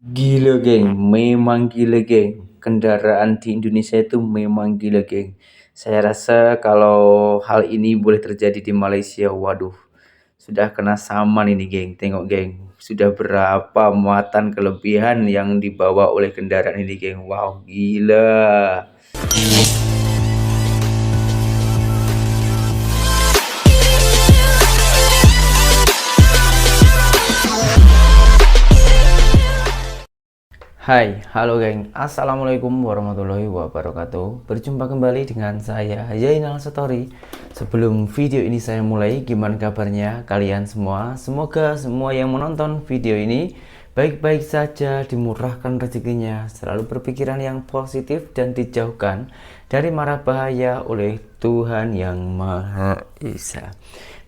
Gila geng, memang gila geng. Kendaraan di Indonesia itu memang gila geng. Saya rasa kalau hal ini boleh terjadi di Malaysia, waduh, sudah kena saman ini geng. Tengok geng, sudah berapa muatan kelebihan yang dibawa oleh kendaraan ini geng. Wow, gila. Hai, halo geng. Assalamualaikum warahmatullahi wabarakatuh. Berjumpa kembali dengan saya Zainal Satori. Sebelum video ini saya mulai, gimana kabarnya kalian semua? Semoga semua yang menonton video ini baik-baik saja, dimurahkan rezekinya, selalu berpikiran yang positif dan dijauhkan dari mara bahaya oleh Tuhan yang Maha Esa.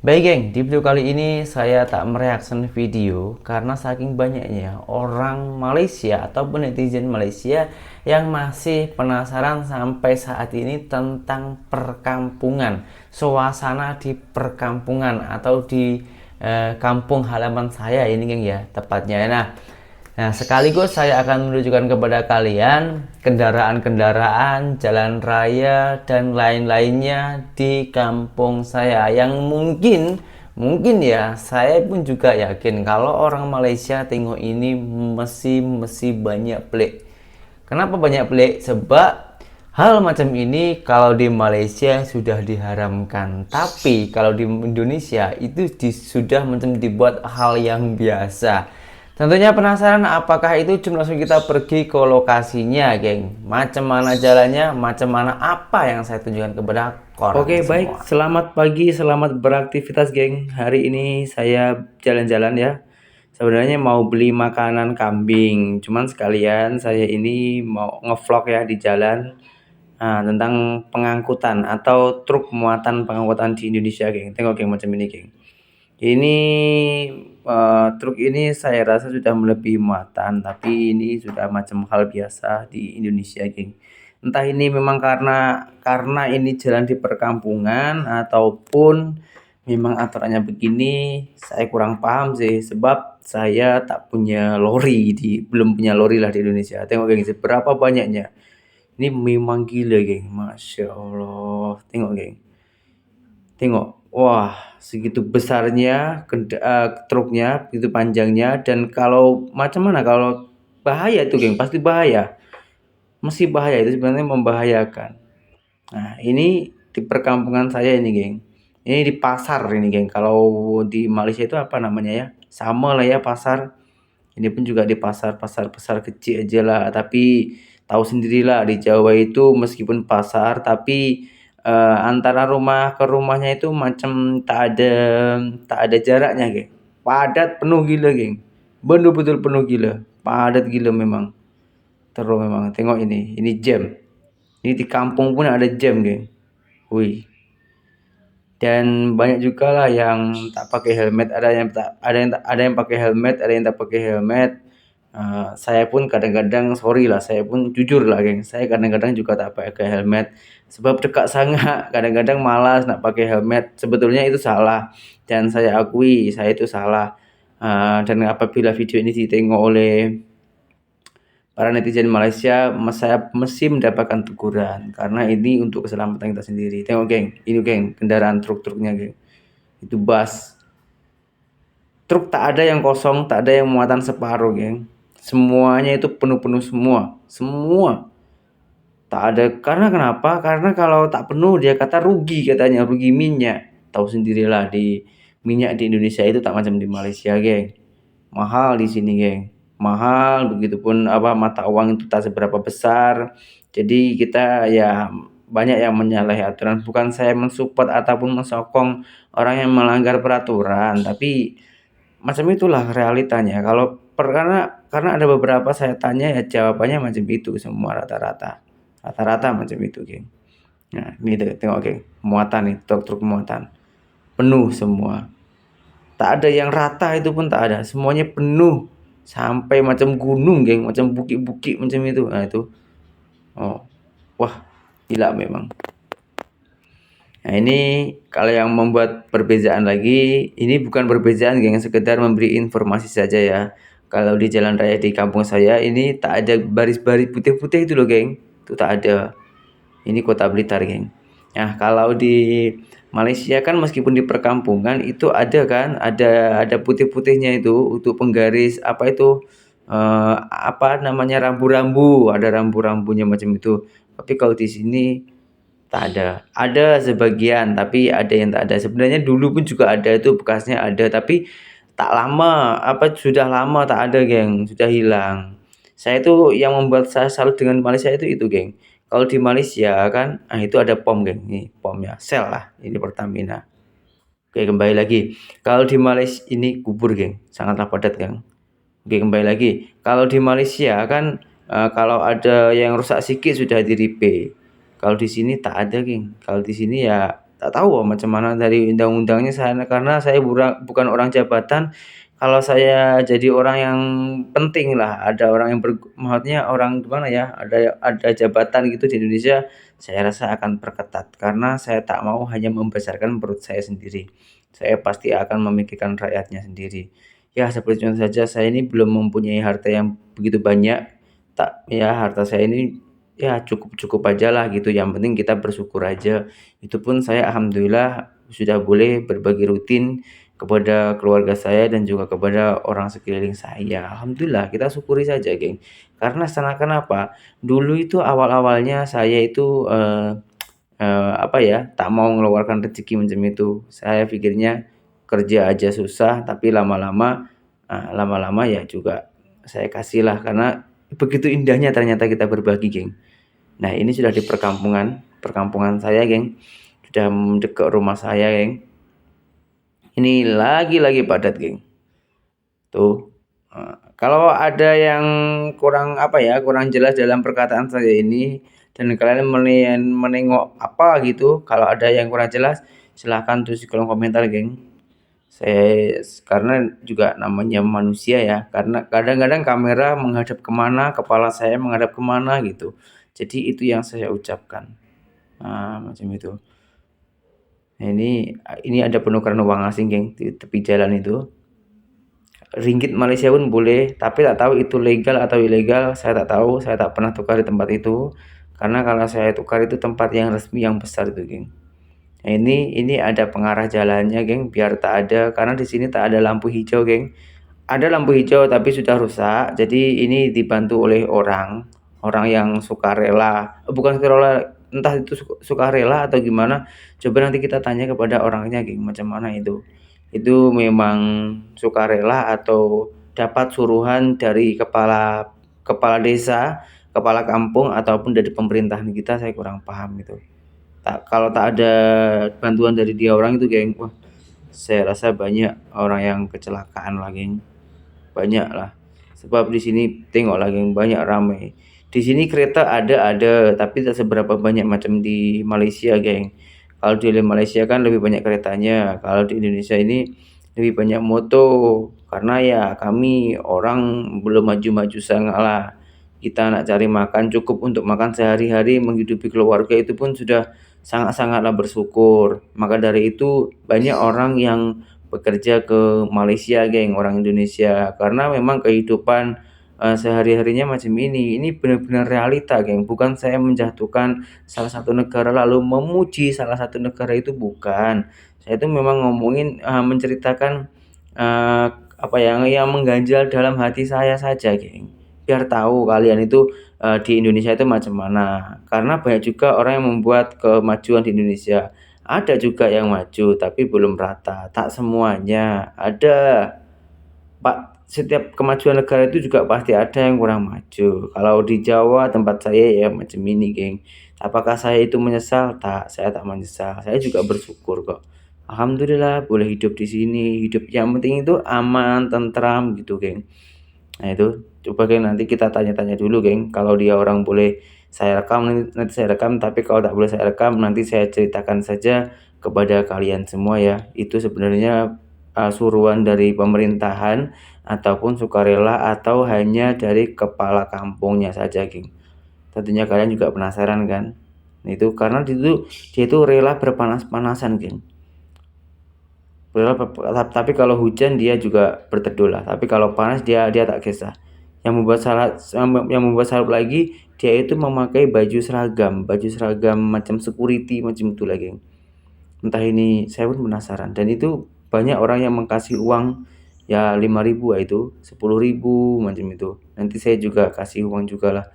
Baik geng, di video kali ini saya tak mereaction video karena saking banyaknya orang Malaysia ataupun netizen Malaysia yang masih penasaran sampai saat ini tentang perkampungan, suasana di perkampungan atau di kampung halaman saya ini geng ya tepatnya. Nah, sekaligus saya akan menunjukkan kepada kalian kendaraan-kendaraan, jalan raya, dan lain-lainnya di kampung saya yang mungkin ya, saya pun juga yakin kalau orang Malaysia tengok ini mesti banyak pelik. Kenapa banyak pelik? Sebab hal macam ini kalau di Malaysia sudah diharamkan, tapi kalau di Indonesia itu sudah macam dibuat hal yang biasa. Tentunya penasaran apakah itu? Cuma langsung kita pergi ke lokasinya geng. Macam mana jalannya, macam mana apa yang saya tunjukkan kepada korang. Oke semua. Baik, selamat pagi, selamat beraktivitas geng. Hari ini saya jalan-jalan ya. Sebenarnya mau beli makanan kambing, cuman sekalian saya ini mau ngevlog ya di jalan. Nah, tentang pengangkutan atau truk muatan pengangkutan di Indonesia geng. Tengok geng macam ini geng. Ini truk ini saya rasa sudah melebihi muatan, tapi ini sudah macam hal biasa di Indonesia, geng. Entah ini memang karena ini jalan di perkampungan ataupun memang aturannya begini, saya kurang paham sih. Sebab saya tak punya lori belum punya lori lah di Indonesia. Tengok geng, seberapa banyaknya. Ini memang gila, geng. Masya Allah. Tengok, geng. Tengok, wah segitu besarnya truknya, begitu panjangnya, dan kalau macam mana kalau bahaya itu geng, pasti bahaya. Mesti bahaya, itu sebenarnya membahayakan. Nah ini di perkampungan saya ini geng. Ini di pasar ini geng. Kalau di Malaysia itu apa namanya ya? Sama lah ya pasar. Ini pun juga di pasar kecil aja lah. Tapi tahu sendirilah di Jawa itu meskipun pasar tapi antara rumah ke rumahnya itu macam tak ada jaraknya geng. Padat penuh gila geng. Betul-betul penuh gila. Padat gila memang. Terus memang tengok ini jam. Ini di kampung pun ada jam geng. Wih. Dan banyak juga lah yang tak pakai helmet, ada yang pakai helmet, ada yang tak pakai helmet. Saya pun kadang-kadang sorry lah, saya pun jujur lah geng, saya kadang-kadang juga tak pakai helmet sebab dekat sangat. Kadang-kadang malas nak pakai helmet, sebetulnya itu salah dan saya akui saya itu salah. Dan apabila video ini ditengok oleh para netizen Malaysia, saya mesti mendapatkan teguran karena ini untuk keselamatan kita sendiri. Tengok geng, ini geng kendaraan truk-truknya geng, itu bus truk, tak ada yang kosong, tak ada yang muatan separuh geng, semuanya itu penuh-penuh semua tak ada. Karena kenapa? Karena kalau tak penuh dia kata rugi, katanya rugi minyak. Tahu sendirilah di minyak di Indonesia itu tak macam di Malaysia geng, mahal di sini geng, mahal. Begitupun mata uang itu tak seberapa besar. Jadi kita ya banyak yang menyalahi aturan. Bukan saya mensupport ataupun mensokong orang yang melanggar peraturan, tapi macam itulah realitanya. Karena ada beberapa saya tanya ya jawabannya macam itu semua, rata-rata macam itu geng. Nah ini tengok geng, muatan nih, truk-truk muatan penuh semua, tak ada yang rata, itu pun tak ada, semuanya penuh sampai macam gunung geng, macam bukit-bukit macam itu. Nah itu wah gila memang. Nah ini kalau yang membuat perbezaan lagi, ini bukan perbezaan geng, sekedar memberi informasi saja ya. Kalau di jalan raya di kampung saya ini tak ada baris-baris putih-putih itu loh, geng. Itu tak ada. Ini kota Blitar, geng. Nah, kalau di Malaysia kan meskipun di perkampungan itu ada kan, ada putih-putihnya itu untuk penggaris apa itu apa namanya rambu-rambu, ada rambu-rambunya macam itu. Tapi kalau di sini tak ada. Ada sebagian, tapi ada yang tak ada. Sebenarnya dulu pun juga ada itu bekasnya ada, tapi tak lama, apa sudah lama tak ada, geng, sudah hilang. Saya itu yang membuat saya salut dengan Malaysia itu, geng. Kalau di Malaysia kan, itu ada POM, geng. Nih, POM-nya, Shell lah, ini Pertamina. Oke, kembali lagi. Kalau di Malaysia ini kubur, geng, sangatlah padat, geng. Oke, kembali lagi. Kalau di Malaysia kan kalau ada yang rusak sedikit sudah di repair. Kalau di sini tak ada, geng. Kalau di sini ya tak tahu macam mana dari undang-undangnya sana karena saya bukan orang jabatan. Kalau saya jadi orang yang penting lah, ada orang yang maksudnya orang gimana ya, ada jabatan gitu di Indonesia, saya rasa akan perketat karena saya tak mau hanya membesarkan perut saya sendiri. Saya pasti akan memikirkan rakyatnya sendiri. Ya, seperti contoh saja saya ini belum mempunyai harta yang begitu banyak. Tak ya harta saya ini ya cukup-cukup aja lah gitu. Yang penting kita bersyukur aja. Itu pun saya alhamdulillah sudah boleh berbagi rutin kepada keluarga saya dan juga kepada orang sekeliling saya. Alhamdulillah kita syukuri saja, geng. Karena seakan apa? Dulu itu awal-awalnya saya itu apa ya, tak mau mengeluarkan rezeki macam itu. Saya pikirnya kerja aja susah, tapi lama-lama ya juga saya kasihlah karena begitu indahnya ternyata kita berbagi, geng. Nah, ini sudah di perkampungan saya, geng. Sudah dekat rumah saya, geng. Ini lagi-lagi padat, geng. Tuh. Kalau ada yang kurang apa ya, kurang jelas dalam perkataan saya ini dan kalian menengok apa gitu, kalau ada yang kurang jelas silahkan tulis di kolom komentar, geng. Saya karena juga namanya manusia ya, karena kadang-kadang kamera menghadap kemana, kepala saya menghadap kemana gitu. Jadi itu yang saya ucapkan. Macam itu. Nah, ini ada penukaran uang asing, geng, di tepi jalan itu. Ringgit Malaysia pun boleh, tapi tak tahu itu legal atau ilegal, saya tak tahu, saya tak pernah tukar di tempat itu. Karena kalau saya tukar itu tempat yang resmi yang besar itu, geng. Nah, ini ada pengarah jalannya, geng, biar tak ada karena di sini tak ada lampu hijau, geng. Ada lampu hijau tapi sudah rusak. Jadi ini dibantu oleh orang yang sukarela. Bukan sukarela, entah itu sukarela atau gimana. Coba nanti kita tanya kepada orangnya, geng, macam mana itu. Itu memang sukarela atau dapat suruhan dari kepala kepala desa, kepala kampung ataupun dari pemerintahan kita, saya kurang paham itu. Kalau tak ada bantuan dari dia orang itu, geng, wah, saya rasa banyak orang yang kecelakaan lah, geng. Banyak lah. Sebab di sini tengok lagi yang banyak ramai. Di sini kereta ada, tapi tak seberapa banyak macam di Malaysia, geng. Kalau di Malaysia kan lebih banyak keretanya. Kalau di Indonesia ini lebih banyak moto. Karena ya kami orang belum maju-maju sangat lah. Kita nak cari makan cukup untuk makan sehari-hari, menghidupi keluarga itu pun sudah sangat-sangatlah bersyukur. Maka dari itu banyak orang yang bekerja ke Malaysia, geng, orang Indonesia, karena memang kehidupan sehari-harinya macam ini. Ini benar-benar realita, geng. Bukan saya menjatuhkan salah satu negara lalu memuji salah satu negara, itu bukan. Saya itu memang ngomongin menceritakan apa yang mengganjal dalam hati saya saja, geng. Biar tahu kalian itu di Indonesia itu macam mana. Karena banyak juga orang yang membuat kemajuan di Indonesia. Ada juga yang maju tapi belum rata. Tak semuanya. Ada. Pak, setiap kemajuan negara itu juga pasti ada yang kurang maju. Kalau di Jawa tempat saya ya macam ini, geng. Apakah saya itu menyesal? Tak, saya tak menyesal. Saya juga bersyukur kok. Alhamdulillah boleh hidup di sini. Hidup yang penting itu aman, tentram gitu, geng. Nah, itu coba, geng, nanti kita tanya-tanya dulu, geng. Kalau dia orang boleh saya rekam, nanti saya rekam, tapi kalau tak boleh saya rekam nanti saya ceritakan saja kepada kalian semua ya. Itu sebenarnya suruhan dari pemerintahan ataupun sukarela atau hanya dari kepala kampungnya saja, geng. Tentunya kalian juga penasaran kan? Nah, itu karena dia itu rela berpanas-panasan, geng. Tapi kalau hujan dia juga berteduh lah. Tapi kalau panas dia tak kisah. Yang membuat salut lagi, dia itu memakai baju seragam macam security macam itu lagi. Entah ini, saya pun penasaran. Dan itu banyak orang yang mengkasih uang ya 5.000 itu 10.000 macam itu. Nanti saya juga kasih uang juga lah.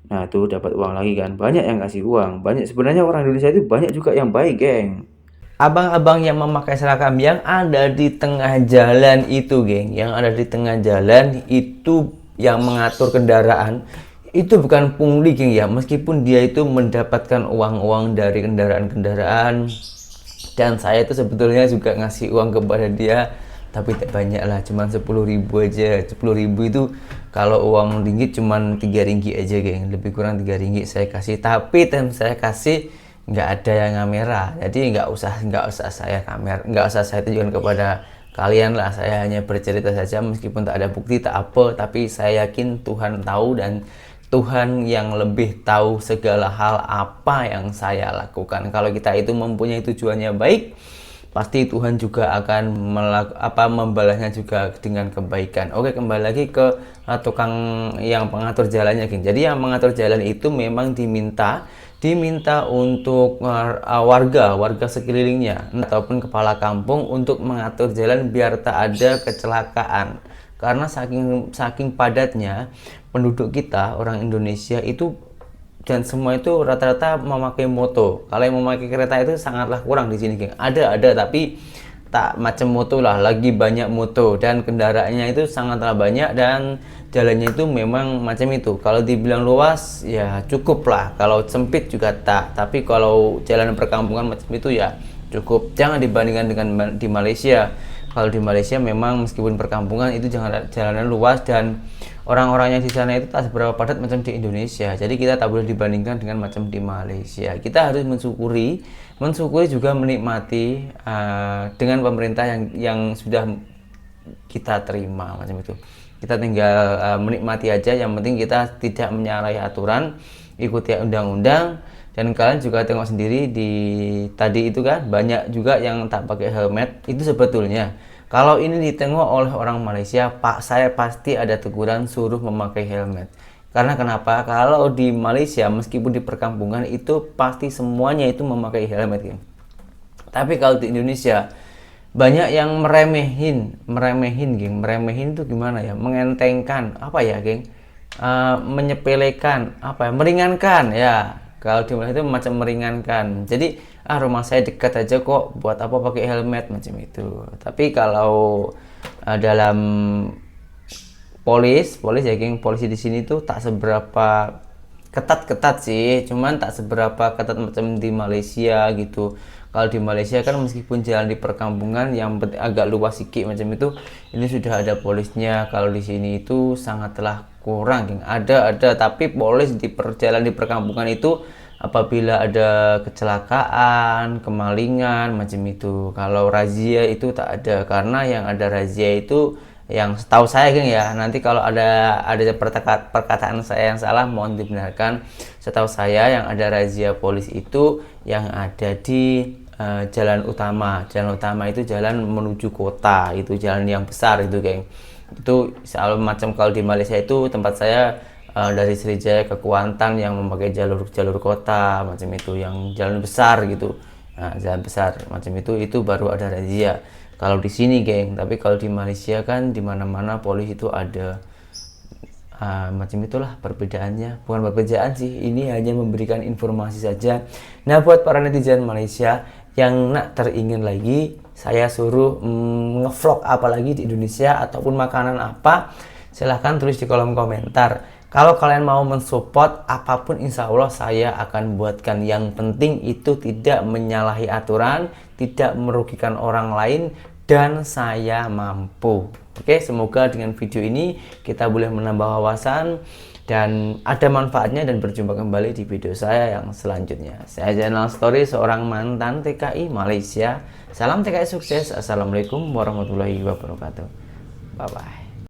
Nah itu dapat uang lagi kan. Banyak yang kasih uang. Banyak sebenarnya orang Indonesia itu banyak juga yang baik, geng. Abang-abang yang memakai seragam yang ada di tengah jalan itu, geng, yang ada di tengah jalan itu yang mengatur kendaraan itu bukan pungli, geng ya. Meskipun dia itu mendapatkan uang-uang dari kendaraan-kendaraan, dan saya itu sebetulnya juga ngasih uang kepada dia, tapi tak banyak lah, cuman 10.000 aja. 10.000 itu kalau uang ringgit cuman 3 ringgit aja, geng, lebih kurang 3 ringgit saya kasih. Tapi tem saya kasih nggak ada yang kamera, jadi nggak usah saya kamera, nggak usah saya tunjukkan kepada kalian lah. Saya hanya bercerita saja meskipun tak ada bukti tak apa, tapi saya yakin Tuhan tahu, dan Tuhan yang lebih tahu segala hal apa yang saya lakukan. Kalau kita itu mempunyai tujuannya baik, pasti Tuhan juga akan membalasnya juga dengan kebaikan. Oke, kembali lagi ke tukang yang pengatur jalannya, geng. Jadi yang mengatur jalan itu memang diminta untuk warga sekelilingnya ataupun kepala kampung untuk mengatur jalan biar tak ada kecelakaan. Karena saking padatnya penduduk kita orang Indonesia itu, dan semua itu rata-rata memakai moto. Kalau yang memakai kereta itu sangatlah kurang di sini, geng. Ada tapi tak macam moto lah, lagi banyak moto, dan kendaraannya itu sangatlah banyak, dan jalannya itu memang macam itu. Kalau dibilang luas ya cukup lah, kalau sempit juga tak. Tapi kalau jalan perkampungan macam itu ya cukup. Jangan dibandingkan dengan di Malaysia. Kalau di Malaysia memang meskipun perkampungan itu jalanan luas, dan orang-orangnya di sana itu tak seberapa padat macam di Indonesia. Jadi kita tak boleh dibandingkan dengan macam di Malaysia. Kita harus mensyukuri juga menikmati dengan pemerintah yang sudah kita terima macam itu. Kita tinggal menikmati aja. Yang penting kita tidak menyalahi aturan, ikuti undang-undang. Dan kalian juga tengok sendiri di tadi itu kan, banyak juga yang tak pakai helmet. Itu sebetulnya kalau ini ditengok oleh orang Malaysia, saya pasti ada teguran suruh memakai helmet. Karena kenapa? Kalau di Malaysia meskipun di perkampungan itu pasti semuanya itu memakai helmet, geng. Tapi kalau di Indonesia banyak yang meremehin, geng. Meremehin itu gimana ya? Mengentengkan, apa ya, geng? Menyepelekan, apa ya? Meringankan ya. Kalau di Malaysia itu macam meringankan. Jadi rumah saya dekat aja kok, buat apa pakai helmet macam itu. Tapi kalau dalam polisi ya, geng, polisi di sini tuh tak seberapa ketat sih, cuman tak seberapa ketat macam di Malaysia gitu. Kalau di Malaysia kan meskipun jalan di perkampungan yang agak luas sedikit macam itu, ini sudah ada polisnya. Kalau di sini itu sangatlah kurang, geng. Ada tapi polis di perjalanan di perkampungan itu apabila ada kecelakaan, kemalingan macam itu. Kalau razia itu tak ada, karena yang ada razia itu yang setahu saya, geng ya. Nanti kalau ada perkataan saya yang salah mohon dibenarkan. Setahu saya yang ada razia polis itu yang ada di jalan utama itu jalan menuju kota, itu jalan yang besar itu, geng. Itu selalu macam kalau di Malaysia itu tempat saya dari Sriwijaya ke Kuantan yang memakai jalur kota macam itu, yang jalan besar gitu. Nah, jalan besar macam itu baru ada razia. Kalau di sini, geng. Tapi kalau di Malaysia kan di mana-mana polisi itu ada. Macam itulah perbedaannya. Bukan perbedaan sih, ini hanya memberikan informasi saja. Nah, buat para netizen Malaysia yang nak teringin lagi, saya suruh ngevlog apa lagi di Indonesia ataupun makanan apa, silahkan tulis di kolom komentar. Kalau kalian mau mensupport apapun, insya Allah saya akan buatkan. Yang penting itu tidak menyalahi aturan, tidak merugikan orang lain, dan saya mampu. Oke, semoga dengan video ini kita boleh menambah wawasan dan ada manfaatnya, dan berjumpa kembali di video saya yang selanjutnya. Saya Zainal Story, seorang mantan TKI Malaysia. Salam TKI sukses. Assalamualaikum warahmatullahi wabarakatuh. Bye bye.